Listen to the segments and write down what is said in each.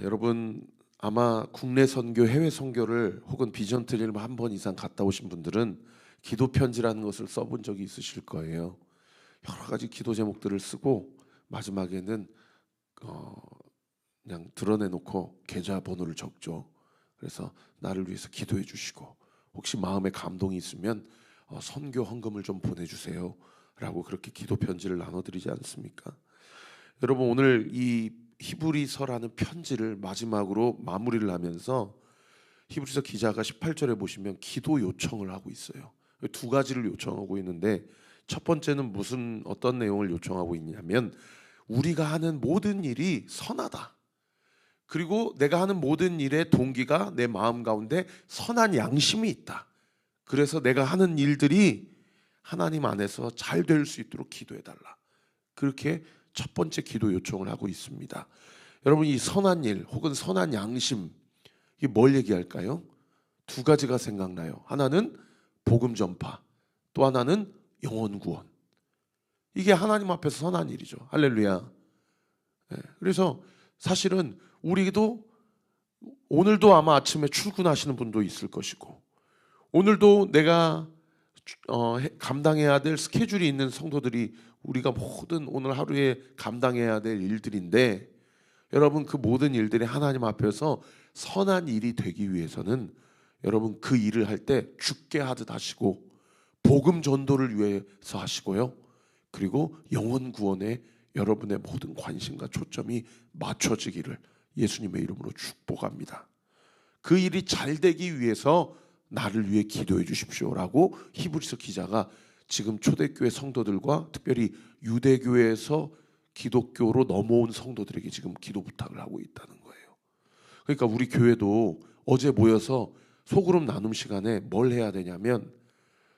여러분 아마 국내 선교, 해외 선교를 혹은 비전 트립을 한 번 이상 갔다 오신 분들은 기도 편지라는 것을 써본 적이 있으실 거예요. 여러 가지 기도 제목들을 쓰고 마지막에는 어, 그냥 드러내놓고 계좌번호를 적죠. 그래서 나를 위해서 기도해 주시고 혹시 마음에 감동이 있으면 선교 헌금을 좀 보내주세요. 라고 그렇게 기도 편지를 나눠드리지 않습니까? 여러분 오늘 이 히브리서라는 편지를 마지막으로 마무리를 하면서 히브리서 기자가 18절에 보시면 기도 요청을 하고 있어요. 두 가지를 요청하고 있는데 첫 번째는 어떤 내용을 요청하고 있냐면 우리가 하는 모든 일이 선하다. 그리고 내가 하는 모든 일의 동기가 내 마음 가운데 선한 양심이 있다. 그래서 내가 하는 일들이 하나님 안에서 잘 될 수 있도록 기도해 달라. 그렇게 첫 번째 기도 요청을 하고 있습니다. 여러분 이 선한 일 혹은 선한 양심 이게 뭘 얘기할까요? 두 가지가 생각나요. 하나는 복음 전파, 또 하나는 영혼 구원. 이게 하나님 앞에서 선한 일이죠. 할렐루야. 네, 그래서 사실은 우리도 오늘도 아마 아침에 출근하시는 분도 있을 것이고 오늘도 내가 감당해야 될 스케줄이 있는 성도들이 우리가 모든 오늘 하루에 감당해야 될 일들인데 여러분 그 모든 일들이 하나님 앞에서 선한 일이 되기 위해서는 여러분 그 일을 할 때 죽게 하듯 하시고 복음 전도를 위해서 하시고요. 그리고 영혼 구원에 여러분의 모든 관심과 초점이 맞춰지기를 예수님의 이름으로 축복합니다. 그 일이 잘 되기 위해서 나를 위해 기도해 주십시오라고 히브리서 기자가 지금 초대교회 성도들과 특별히 유대교회에서 기독교로 넘어온 성도들에게 지금 기도 부탁을 하고 있다는 거예요. 그러니까 우리 교회도 어제 모여서 소그룹 나눔 시간에 뭘 해야 되냐면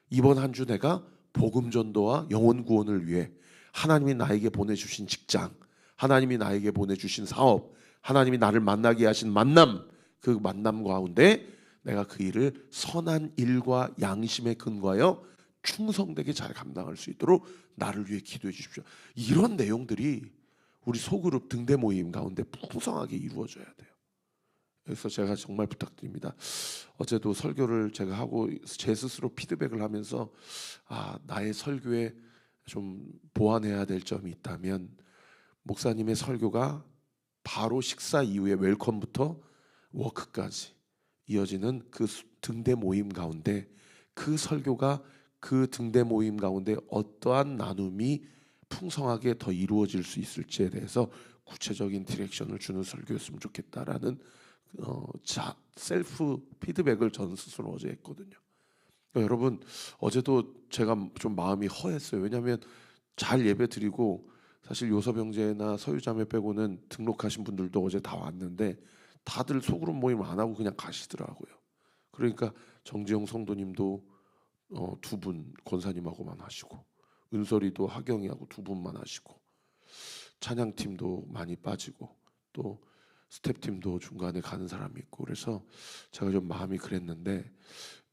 이번 한 주 내가 복음 전도와 영혼 구원을 위해 하나님이 나에게 보내주신 직장, 하나님이 나에게 보내주신 사업, 하나님이 나를 만나게 하신 만남, 그 만남 가운데 내가 그 일을 선한 일과 양심에 근거하여 충성되게 잘 감당할 수 있도록 나를 위해 기도해 주십시오. 이런 내용들이 우리 소그룹 등대 모임 가운데 풍성하게 이루어져야 돼요. 그래서 제가 정말 부탁드립니다. 어제도 설교를 제가 하고 제 스스로 피드백을 하면서 나의 설교에 좀 보완해야 될 점이 있다면 목사님의 설교가 바로 식사 이후에 웰컴부터 워크까지 이어지는 그 등대 모임 가운데 그 설교가 그 등대 모임 가운데 어떠한 나눔이 풍성하게 더 이루어질 수 있을지에 대해서 구체적인 디렉션을 주는 설교였으면 좋겠다라는 셀프 피드백을 저는 스스로 어제 했거든요. 여러분 어제도 제가 좀 마음이 허했어요. 왜냐하면 잘 예배 드리고 사실 요섭 형제나 서유자매 빼고는 등록하신 분들도 어제 다 왔는데 다들 소그룹 모임 안 하고 그냥 가시더라고요. 그러니까 정지영 성도님도 두 분 권사님하고만 하시고 은설이도 하경이하고 두 분만 하시고 찬양팀도 많이 빠지고 또 스텝팀도 중간에 가는 사람이 있고 그래서 제가 좀 마음이 그랬는데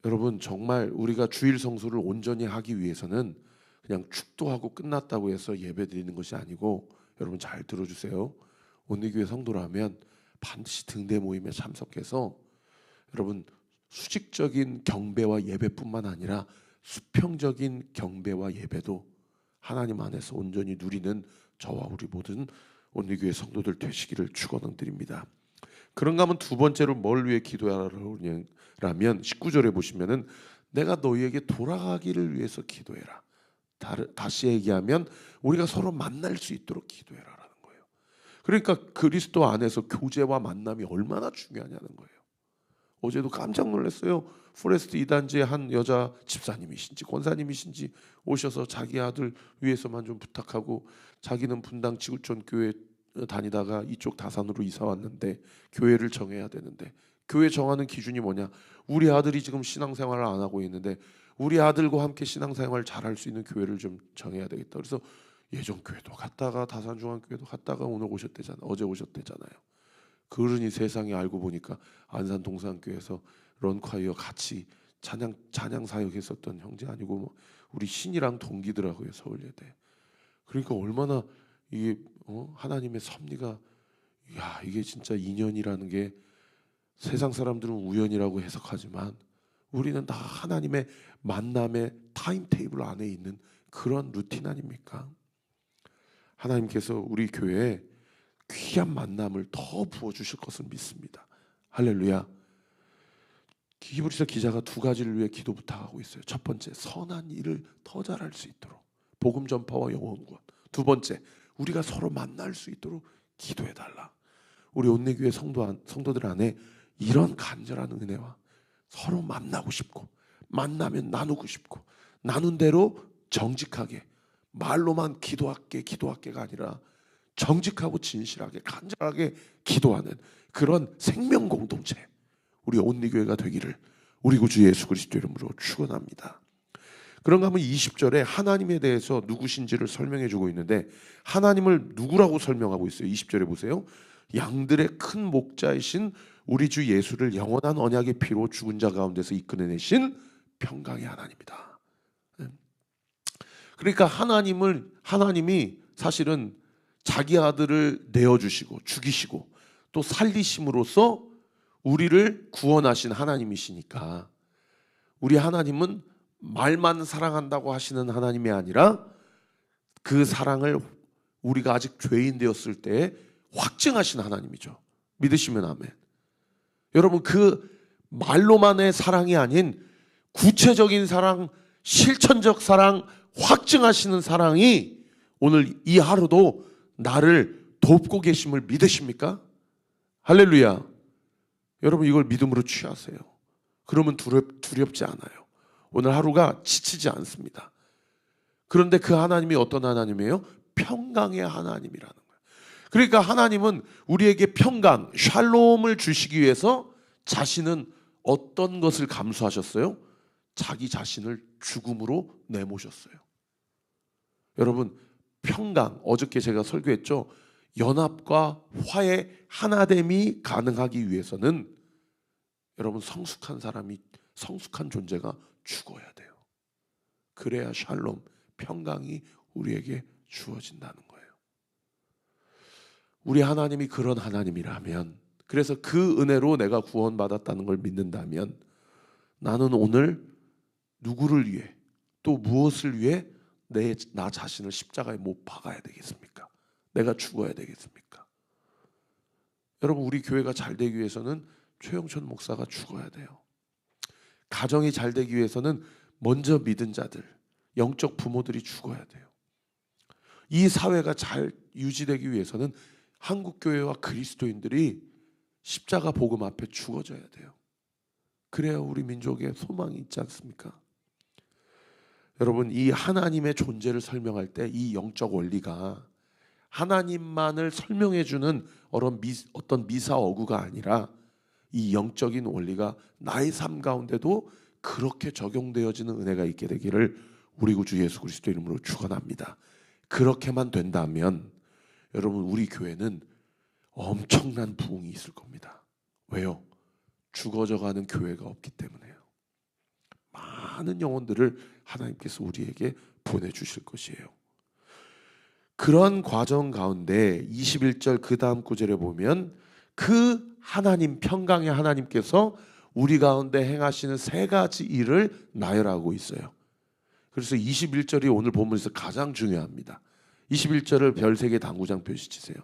여러분 정말 우리가 주일 성수를 온전히 하기 위해서는 그냥 축도하고 끝났다고 해서 예배 드리는 것이 아니고 여러분 잘 들어주세요. 온리교회 성도라면 반드시 등대 모임에 참석해서 여러분 수직적인 경배와 예배뿐만 아니라 수평적인 경배와 예배도 하나님 안에서 온전히 누리는 저와 우리 모든 온리교회 성도들 되시기를 축원드립니다. 그런가 하면 두 번째로 뭘 위해 기도하라면 19절에 보시면은 내가 너희에게 돌아가기를 위해서 기도해라. 다시 얘기하면 우리가 서로 만날 수 있도록 기도해라라는 거예요. 그러니까 그리스도 안에서 교제와 만남이 얼마나 중요하냐는 거예요. 어제도 깜짝 놀랐어요. 포레스트 2단지의 한 여자 집사님이신지 권사님이신지 오셔서 자기 아들 위해서만 좀 부탁하고 자기는 분당 지구촌 교회 다니다가 이쪽 다산으로 이사 왔는데 교회를 정해야 되는데 교회 정하는 기준이 뭐냐? 우리 아들이 지금 신앙생활을 안 하고 있는데 우리 아들과 함께 신앙생활 잘할 수 있는 교회를 좀 정해야 되겠다. 그래서 예전 교회도 갔다가 다산중앙교회도 갔다가 오늘 오셨대잖아요. 어제 오셨대잖아요. 그러니 세상에 알고 보니까 안산 동산교회에서 런콰이어 같이 찬양 사역했었던 형제 아니고 뭐 우리 신이랑 동기더라고요. 서울예대. 그러니까 얼마나 이게 하나님의 섭리가 야, 이게 진짜 인연이라는 게 세상 사람들은 우연이라고 해석하지만 우리는 다 하나님의 만남의 타임테이블 안에 있는 그런 루틴 아닙니까? 하나님께서 우리 교회에 귀한 만남을 더 부어주실 것을 믿습니다. 할렐루야. 히브리서 기자가 두 가지를 위해 기도 부탁하고 있어요. 첫 번째, 선한 일을 더 잘할 수 있도록 복음 전파와 영혼 구원. 두 번째, 우리가 서로 만날 수 있도록 기도해달라. 우리 온내교회 성도들 안에 이런 간절한 은혜와 서로 만나고 싶고 만나면 나누고 싶고 나눈 대로 정직하게 말로만 기도할게가 아니라 정직하고 진실하게 간절하게 기도하는 그런 생명 공동체, 우리 온리교회가 되기를 우리 구주 예수 그리스도 이름으로 축원합니다. 그런가 하면 20절에 하나님에 대해서 누구신지를 설명해 주고 있는데 하나님을 누구라고 설명하고 있어요? 20절에 보세요. 양들의 큰 목자이신 우리 주 예수를 영원한 언약의 피로 죽은 자 가운데서 이끌어내신 평강의 하나님이다. 그러니까 하나님이 사실은 자기 아들을 내어주시고 죽이시고 또 살리심으로써 우리를 구원하신 하나님이시니까, 우리 하나님은 말만 사랑한다고 하시는 하나님이 아니라 그 사랑을 우리가 아직 죄인 되었을 때 확증하신 하나님이죠. 믿으시면 아멘. 여러분, 그 말로만의 사랑이 아닌 구체적인 사랑, 실천적 사랑, 확증하시는 사랑이 오늘 이 하루도 나를 돕고 계심을 믿으십니까? 할렐루야. 여러분, 이걸 믿음으로 취하세요. 그러면 두렵지 않아요. 오늘 하루가 지치지 않습니다. 그런데 그 하나님이 어떤 하나님이에요? 평강의 하나님이라는 거예요. 그러니까 하나님은 우리에게 평강, 샬롬을 주시기 위해서 자신은 어떤 것을 감수하셨어요? 자기 자신을 죽음으로 내모셨어요. 여러분, 평강, 어저께 제가 설교했죠. 연합과 화해, 하나됨이 가능하기 위해서는 여러분, 성숙한 존재가 죽어야 돼요. 그래야 샬롬, 평강이 우리에게 주어진다는 거예요. 우리 하나님이 그런 하나님이라면, 그래서 그 은혜로 내가 구원받았다는 걸 믿는다면 나는 오늘 누구를 위해 또 무엇을 위해 나 자신을 십자가에 못 박아야 되겠습니까? 내가 죽어야 되겠습니까? 여러분, 우리 교회가 잘 되기 위해서는 최영천 목사가 죽어야 돼요. 가정이 잘 되기 위해서는 먼저 믿은 자들, 영적 부모들이 죽어야 돼요. 이 사회가 잘 유지되기 위해서는 한국교회와 그리스도인들이 십자가 복음 앞에 죽어져야 돼요. 그래야 우리 민족에 소망이 있지 않습니까? 여러분, 이 하나님의 존재를 설명할 때 이 영적 원리가 하나님만을 설명해주는 어떤 미사어구가 아니라 이 영적인 원리가 나의 삶 가운데도 그렇게 적용되어지는 은혜가 있게 되기를 우리 구주 예수 그리스도 이름으로 축원합니다. 그렇게만 된다면 여러분, 우리 교회는 엄청난 부흥이 있을 겁니다. 왜요? 죽어져가는 교회가 없기 때문에요. 많은 영혼들을 하나님께서 우리에게 보내주실 것이에요. 그런 과정 가운데 21절 그 다음 구절에 보면 그 하나님, 평강의 하나님께서 우리 가운데 행하시는 세 가지 일을 나열하고 있어요. 그래서 21절이 오늘 본문에서 가장 중요합니다. 21절을 별 3개 당구장 표시 치세요.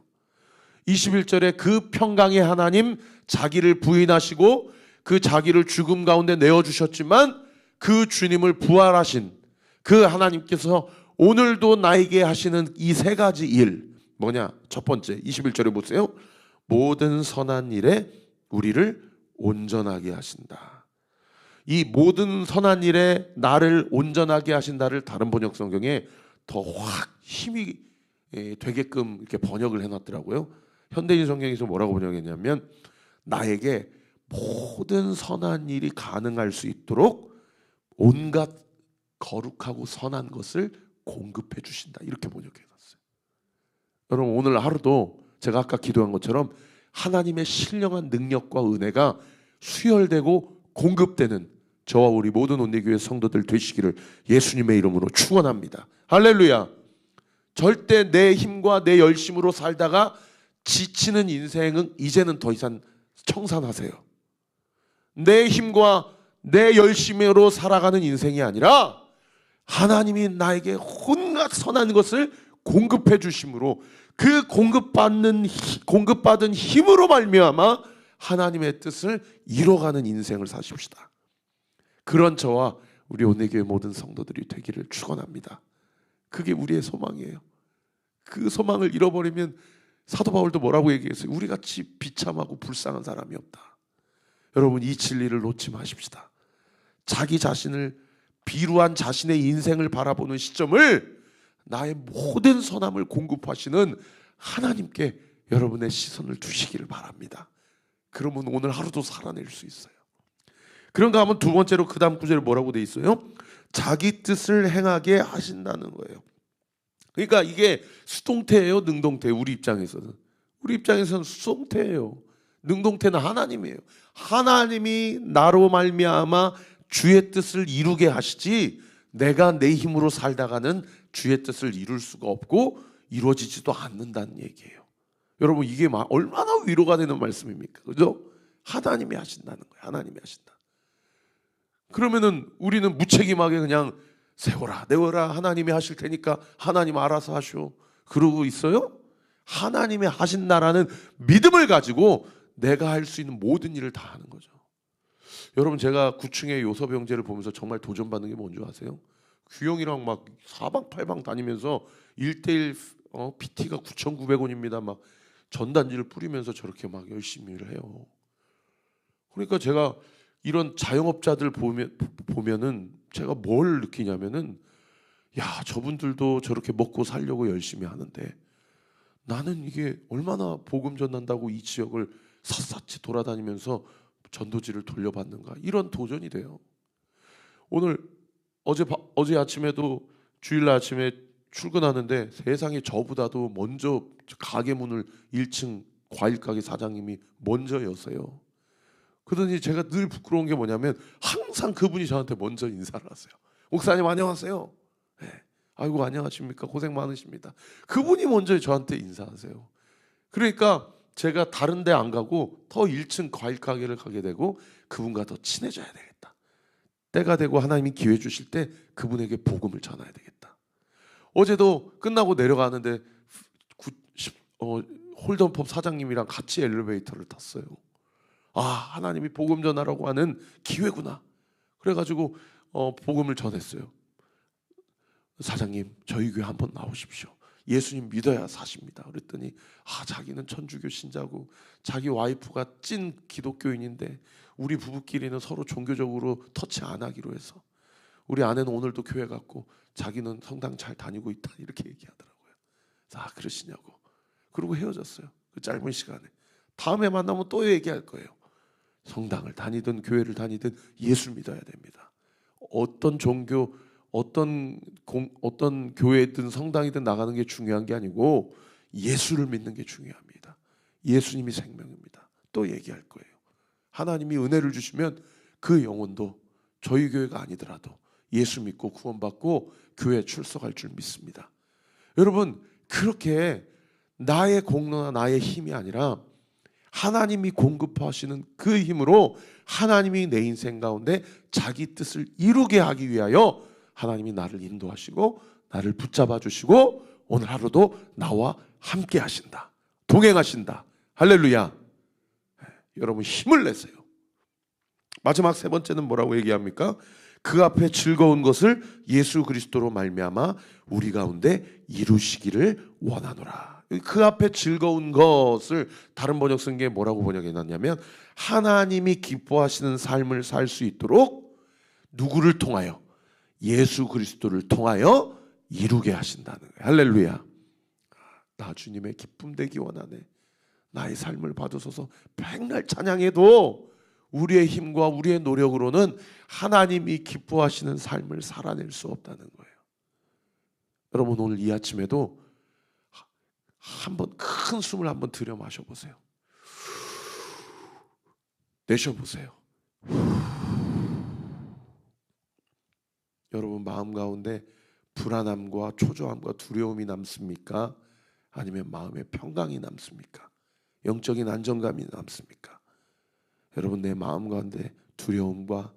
21절에 그 평강의 하나님, 자기를 부인하시고 그 자기를 죽음 가운데 내어주셨지만 그 주님을 부활하신 그 하나님께서 오늘도 나에게 하시는 이 세 가지 일, 뭐냐? 첫 번째 21절에 보세요. 모든 선한 일에 우리를 온전하게 하신다. 이 모든 선한 일에 나를 온전하게 하신다를 다른 번역 성경에 더 확 힘이 되게끔 이렇게 번역을 해놨더라고요. 현대인 성경에서 뭐라고 번역했냐면 나에게 모든 선한 일이 가능할 수 있도록 온갖 거룩하고 선한 것을 공급해 주신다, 이렇게 번역해놨어요. 여러분, 오늘 하루도 제가 아까 기도한 것처럼 하나님의 신령한 능력과 은혜가 수혈되고 공급되는 저와 우리 모든 온리교회 성도들 되시기를 예수님의 이름으로 축원합니다. 할렐루야. 절대 내 힘과 내 열심으로 살다가 지치는 인생은 이제는 더 이상 청산하세요. 내 힘과 내 열심으로 살아가는 인생이 아니라 하나님이 나에게 온갖 선한 것을 공급해 주심으로 그 공급받은 힘으로 말미암아 하나님의 뜻을 이뤄가는 인생을 사십시다. 그런 저와 우리 온내교회 모든 성도들이 되기를 축원합니다. 그게 우리의 소망이에요. 그 소망을 잃어버리면 사도 바울도 뭐라고 얘기했어요? 우리같이 비참하고 불쌍한 사람이 없다. 여러분, 이 진리를 놓지 마십시다. 자기 자신을 비루한 자신의 인생을 바라보는 시점을 나의 모든 선함을 공급하시는 하나님께 여러분의 시선을 두시기를 바랍니다. 그러면 오늘 하루도 살아낼 수 있어요. 그런가 하면 두 번째로 그 다음 구절에 뭐라고 돼 있어요? 자기 뜻을 행하게 하신다는 거예요. 그러니까 이게 수동태예요, 능동태? 우리 입장에서는 수동태예요. 능동태는 하나님이에요. 하나님이 나로 말미암아 주의 뜻을 이루게 하시지 내가 내 힘으로 살다가는 주의 뜻을 이룰 수가 없고 이루어지지도 않는다는 얘기예요. 여러분, 이게 얼마나 위로가 되는 말씀입니까? 그죠? 하나님이 하신다는 거예요. 하나님이 하신다. 그러면은 우리는 무책임하게 그냥 세워라 내워라 하나님이 하실 테니까 하나님 알아서 하시오 그러고 있어요? 하나님이 하신다라는 믿음을 가지고 내가 할 수 있는 모든 일을 다 하는 거죠. 여러분, 제가 9층의 요섭 형제를 보면서 정말 도전받는 게 뭔지 아세요? 규영이랑 막 사방팔방 다니면서 1:1 PT가 9,900원입니다. 막 전단지를 뿌리면서 저렇게 막 열심히 일을 해요. 그러니까 제가 이런 자영업자들 보면은 제가 뭘 느끼냐면은, 야, 저분들도 저렇게 먹고 살려고 열심히 하는데 나는 이게 얼마나 복음 전한다고 이 지역을 샅샅이 돌아다니면서 전도지를 돌려받는가, 이런 도전이 돼요. 오늘 어제 아침에도 주일날 아침에 출근하는데 세상에 저보다도 먼저 가게 문을 1층 과일 가게 사장님이 먼저 여세요. 그러더니 제가 늘 부끄러운 게 뭐냐면 항상 그분이 저한테 먼저 인사를 하세요. 목사님 안녕하세요. 네. 아이고 안녕하십니까, 고생 많으십니다. 그분이 먼저 저한테 인사하세요. 그러니까 제가 다른 데 안 가고 더 1층 과일 가게를 가게 되고 그분과 더 친해져야 되겠다. 때가 되고 하나님이 기회 주실 때 그분에게 복음을 전해야 되겠다. 어제도 끝나고 내려가는데 홀덤펍 사장님이랑 같이 엘리베이터를 탔어요. 아, 하나님이 복음 전하라고 하는 기회구나. 그래가지고 복음을 전했어요. 사장님, 저희 교회 한번 나오십시오. 예수님 믿어야 사십니다. 그랬더니 자기는 천주교 신자고 자기 와이프가 찐 기독교인인데 우리 부부끼리는 서로 종교적으로 터치 안 하기로 해서 우리 아내는 오늘도 교회 갔고 자기는 성당 잘 다니고 있다, 이렇게 얘기하더라고요. 그러시냐고. 그러고 헤어졌어요. 그 짧은 시간에. 다음에 만나면 또 얘기할 거예요. 성당을 다니든 교회를 다니든 예수 믿어야 됩니다. 어떤 종교, 어떤 교회든 성당이든 나가는 게 중요한 게 아니고 예수를 믿는 게 중요합니다. 예수님이 생명입니다. 또 얘기할 거예요. 하나님이 은혜를 주시면 그 영혼도 저희 교회가 아니더라도 예수 믿고 구원받고 교회에 출석할 줄 믿습니다. 여러분, 그렇게 나의 공로나 나의 힘이 아니라 하나님이 공급하시는 그 힘으로 하나님이 내 인생 가운데 자기 뜻을 이루게 하기 위하여 하나님이 나를 인도하시고 나를 붙잡아 주시고 오늘 하루도 나와 함께 하신다, 동행하신다. 할렐루야. 여러분, 힘을 내세요. 마지막 세 번째는 뭐라고 얘기합니까? 그 앞에 즐거운 것을 예수 그리스도로 말미암아 우리 가운데 이루시기를 원하노라. 그 앞에 즐거운 것을 다른 번역 쓴 게 뭐라고 번역해놨냐면 하나님이 기뻐하시는 삶을 살 수 있도록 누구를 통하여? 예수 그리스도를 통하여 이루게 하신다는 거예요. 할렐루야. 나 주님의 기쁨 되기 원하네. 나의 삶을 받으소서. 백날 찬양해도 우리의 힘과 우리의 노력으로는 하나님이 기뻐하시는 삶을 살아낼 수 없다는 거예요. 여러분, 오늘 이 아침에도 한번 큰 숨을 한번 들여 마셔보세요. 내쉬어보세요. 여러분 마음 가운데 불안함과 초조함과 두려움이 남습니까? 아니면 마음의 평강이 남습니까? 영적인 안정감이 남습니까? 여러분, 내 마음 가운데 두려움과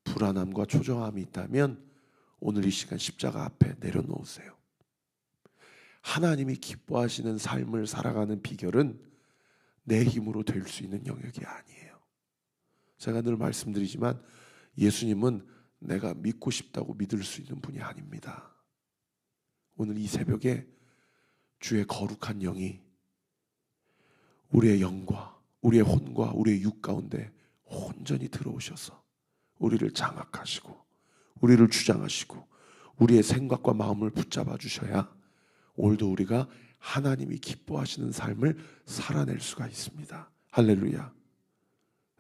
불안함과 초조함이 있다면 오늘 이 시간 십자가 앞에 내려놓으세요. 하나님이 기뻐하시는 삶을 살아가는 비결은 내 힘으로 될 수 있는 영역이 아니에요. 제가 늘 말씀드리지만 예수님은 내가 믿고 싶다고 믿을 수 있는 분이 아닙니다. 오늘 이 새벽에 주의 거룩한 영이 우리의 영과 우리의 혼과 우리의 육 가운데 온전히 들어오셔서 우리를 장악하시고 우리를 주장하시고 우리의 생각과 마음을 붙잡아 주셔야 오늘도 우리가 하나님이 기뻐하시는 삶을 살아낼 수가 있습니다. 할렐루야.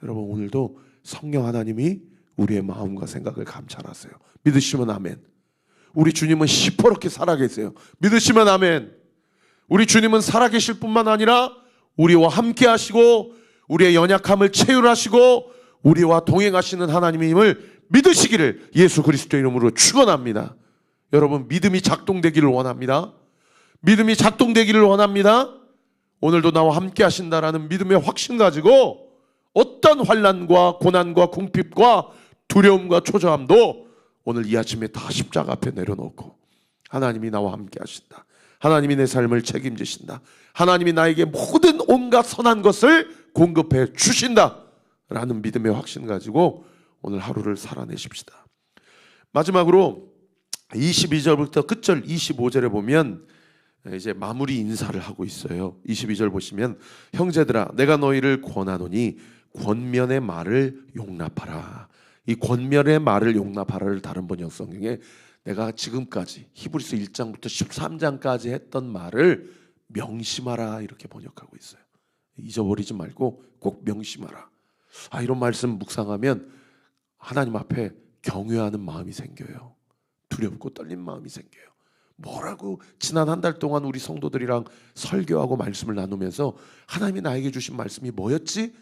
여러분, 오늘도 성령 하나님이 우리의 마음과 생각을 감찰하세요. 믿으시면 아멘. 우리 주님은 시퍼렇게 살아계세요. 믿으시면 아멘. 우리 주님은 살아계실 뿐만 아니라 우리와 함께 하시고 우리의 연약함을 채울하시고 우리와 동행하시는 하나님임을 믿으시기를 예수 그리스도 이름으로 축원합니다. 여러분, 믿음이 작동되기를 원합니다. 믿음이 작동되기를 원합니다. 오늘도 나와 함께 하신다라는 믿음의 확신 가지고 어떤 환난과 고난과 궁핍과 두려움과 초조함도 오늘 이 아침에 다 십자가 앞에 내려놓고 하나님이 나와 함께 하신다. 하나님이 내 삶을 책임지신다. 하나님이 나에게 모든 온갖 선한 것을 공급해 주신다 라는 믿음의 확신 가지고 오늘 하루를 살아내십시다. 마지막으로 22절부터 끝절 25절에 보면 이제 마무리 인사를 하고 있어요. 22절 보시면 형제들아 내가 너희를 권하노니 권면의 말을 용납하라. 이 권면의 말을 용납하라를 다른 번역 성경에 내가 지금까지 히브리서 1장부터 13장까지 했던 말을 명심하라 이렇게 번역하고 있어요. 잊어버리지 말고 꼭 명심하라. 이런 말씀 묵상하면 하나님 앞에 경외하는 마음이 생겨요. 두렵고 떨린 마음이 생겨요. 뭐라고 지난 한 달 동안 우리 성도들이랑 설교하고 말씀을 나누면서 하나님이 나에게 주신 말씀이 뭐였지?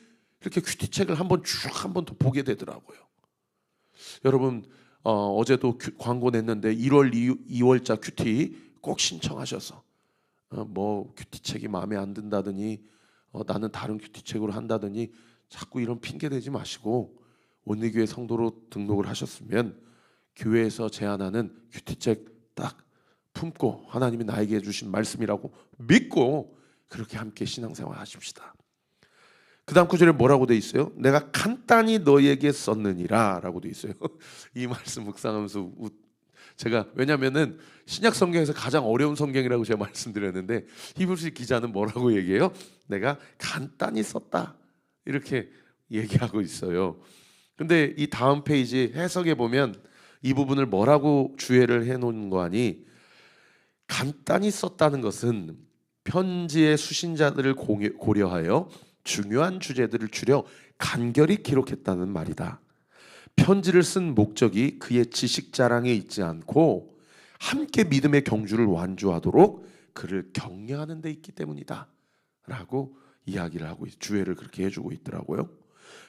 이렇게 큐티책을 한번 더 보게 되더라고요. 여러분, 어제도 광고 냈는데 1월 2월자 큐티 꼭 신청하셔서 뭐 큐티책이 마음에 안 든다더니 나는 다른 큐티책으로 한다더니 자꾸 이런 핑계 대지 마시고 온리교회 성도로 등록을 하셨으면 교회에서 제안하는 큐티책 딱 품고 하나님이 나에게 주신 말씀이라고 믿고 그렇게 함께 신앙생활 하십시다. 그 다음 구절에 뭐라고 돼 있어요? 내가 간단히 너에게 썼느니라 라고 돼 있어요. 이 말씀 묵상하면서 제가 왜냐면은 신약 성경에서 가장 어려운 성경이라고 제가 말씀드렸는데 히브리서 기자는 뭐라고 얘기해요? 내가 간단히 썼다 이렇게 얘기하고 있어요. 근데 이 다음 페이지 해석에 보면 이 부분을 뭐라고 주해를 해놓은 거 아니? 간단히 썼다는 것은 편지의 수신자들을 고려하여 중요한 주제들을 추려 간결히 기록했다는 말이다. 편지를 쓴 목적이 그의 지식 자랑에 있지 않고 함께 믿음의 경주를 완주하도록 그를 격려하는 데 있기 때문이다 라고 이야기를 하고 주해를 그렇게 해주고 있더라고요.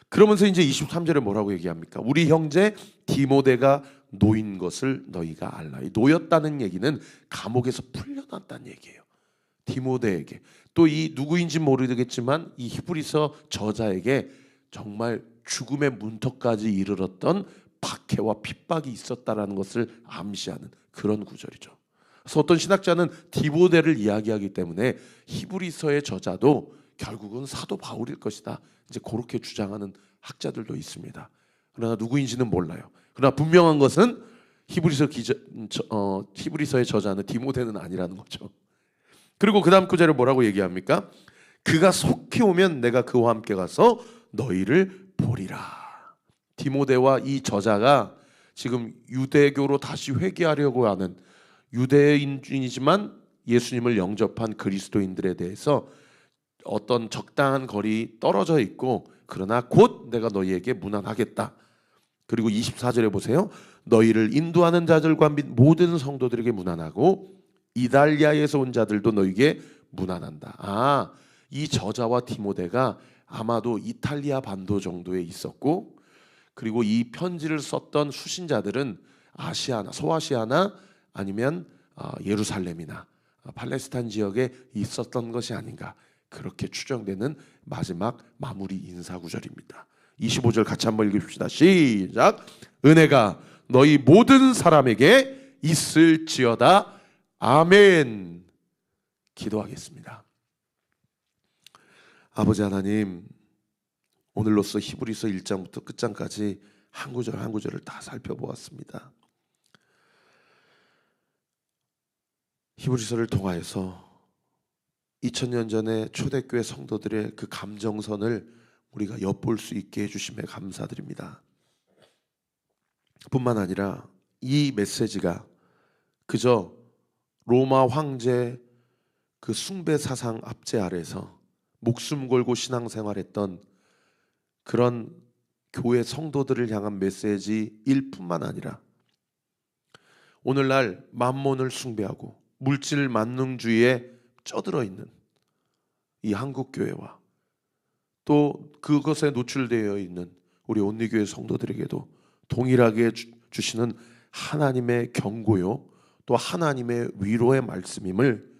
그러면서 이제 23절에 뭐라고 얘기합니까? 우리 형제 디모데가 노인 것을 너희가 알라. 노였다는 얘기는 감옥에서 풀려났다는 얘기예요. 디모데에게 또 이 누구인지 모르겠지만 이 히브리서 저자에게 정말 죽음의 문턱까지 이르렀던 박해와 핍박이 있었다라는 것을 암시하는 그런 구절이죠. 그래서 어떤 신학자는 디모데를 이야기하기 때문에 히브리서의 저자도 결국은 사도 바울일 것이다. 이제 그렇게 주장하는 학자들도 있습니다. 그러나 누구인지는 몰라요. 그러나 분명한 것은 히브리서의 저자는 디모데는 아니라는 거죠. 그리고 그 다음 구절에 뭐라고 얘기합니까? 그가 속히 오면 내가 그와 함께 가서 너희를 보리라. 디모데와 이 저자가 지금 유대교로 다시 회개하려고 하는 유대인이지만 예수님을 영접한 그리스도인들에 대해서 어떤 적당한 거리 떨어져 있고 그러나 곧 내가 너희에게 문안하겠다. 그리고 24절에 보세요. 너희를 인도하는 자들과 및 모든 성도들에게 문안하고 이달리아에서 온 자들도 너희에게 문안한다. 이 저자와 디모데가 아마도 이탈리아 반도 정도에 있었고 그리고 이 편지를 썼던 수신자들은 아시아나 소아시아나 아니면 예루살렘이나 팔레스타인 지역에 있었던 것이 아닌가 그렇게 추정되는 마지막 마무리 인사 구절입니다. 25절 같이 한번 읽읍시다. 시작. 은혜가 너희 모든 사람에게 있을지어다. 아멘. 기도하겠습니다. 아버지 하나님, 오늘로써 히브리서 1장부터 끝장까지 한 구절 한 구절을 다 살펴보았습니다. 히브리서를 통하여서 2000년 전에 초대교회 성도들의 그 감정선을 우리가 엿볼 수 있게 해주심에 감사드립니다. 뿐만 아니라 이 메시지가 그저 로마 황제 그 숭배 사상 압제 아래서 목숨 걸고 신앙생활했던 그런 교회 성도들을 향한 메시지일 뿐만 아니라 오늘날 만몬을 숭배하고 물질 만능주의에 쩌들어 있는 이 한국교회와 또 그것에 노출되어 있는 우리 온리교회 성도들에게도 동일하게 주시는 하나님의 경고요, 또 하나님의 위로의 말씀임을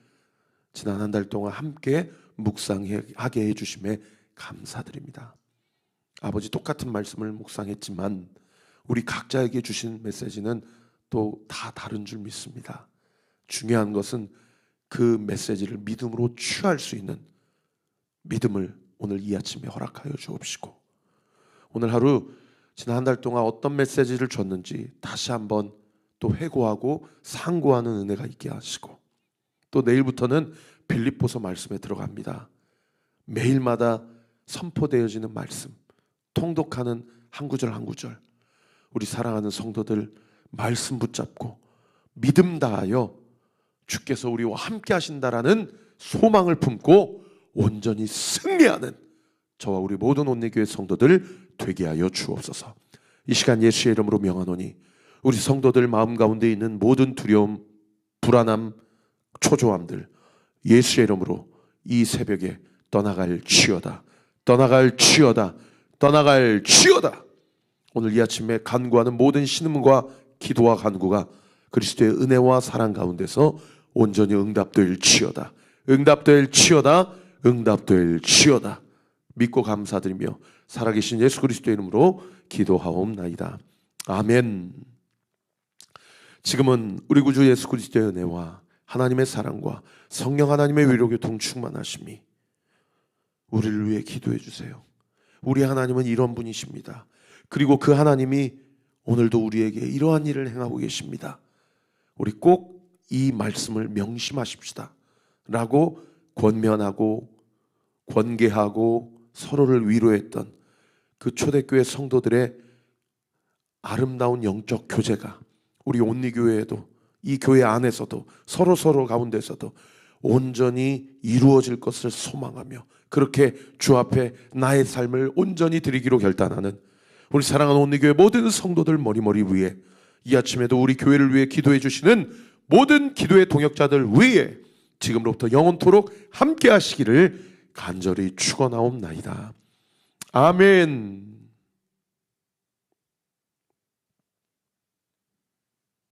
지난 한 달 동안 함께 묵상하게 해주심에 감사드립니다. 아버지, 똑같은 말씀을 묵상했지만 우리 각자에게 주신 메시지는 또 다 다른 줄 믿습니다. 중요한 것은 그 메시지를 믿음으로 취할 수 있는 믿음을 오늘 이 아침에 허락하여 주옵시고, 오늘 하루 지난 한 달 동안 어떤 메시지를 줬는지 다시 한번 또 회고하고 상고하는 은혜가 있게 하시고, 또 내일부터는 빌립보서 말씀에 들어갑니다. 매일마다 선포되어지는 말씀, 통독하는 한 구절 한 구절, 우리 사랑하는 성도들 말씀 붙잡고 믿음 다하여 주께서 우리와 함께 하신다라는 소망을 품고 온전히 승리하는 저와 우리 모든 온리교회 성도들 되게 하여 주옵소서. 이 시간 예수의 이름으로 명하노니 우리 성도들 마음 가운데 있는 모든 두려움, 불안함, 초조함들 예수의 이름으로 이 새벽에 떠나갈지어다, 떠나갈지어다, 떠나갈지어다. 오늘 이 아침에 간구하는 모든 신음과 기도와 간구가 그리스도의 은혜와 사랑 가운데서 온전히 응답될지어다, 응답될지어다, 응답될지어다. 믿고 감사드리며 살아계신 예수 그리스도의 이름으로 기도하옵나이다. 아멘. 지금은 우리 구주 예수 그리스도의 은혜와 하나님의 사랑과 성령 하나님의 위로교통 충만하심이 우리를 위해 기도해 주세요. 우리 하나님은 이런 분이십니다. 그리고 그 하나님이 오늘도 우리에게 이러한 일을 행하고 계십니다. 우리 꼭 이 말씀을 명심하십시다 라고 권면하고 권계하고 서로를 위로했던 그 초대교회 성도들의 아름다운 영적 교제가 우리 온리교회에도, 이 교회 안에서도, 서로 가운데서도 온전히 이루어질 것을 소망하며 그렇게 주 앞에 나의 삶을 온전히 드리기로 결단하는 우리 사랑하는 온리교회 모든 성도들 머리머리 위에, 이 아침에도 우리 교회를 위해 기도해 주시는 모든 기도의 동역자들 위에 지금로부터 영원토록 함께 하시기를 간절히 축원하옵나이다. 아멘.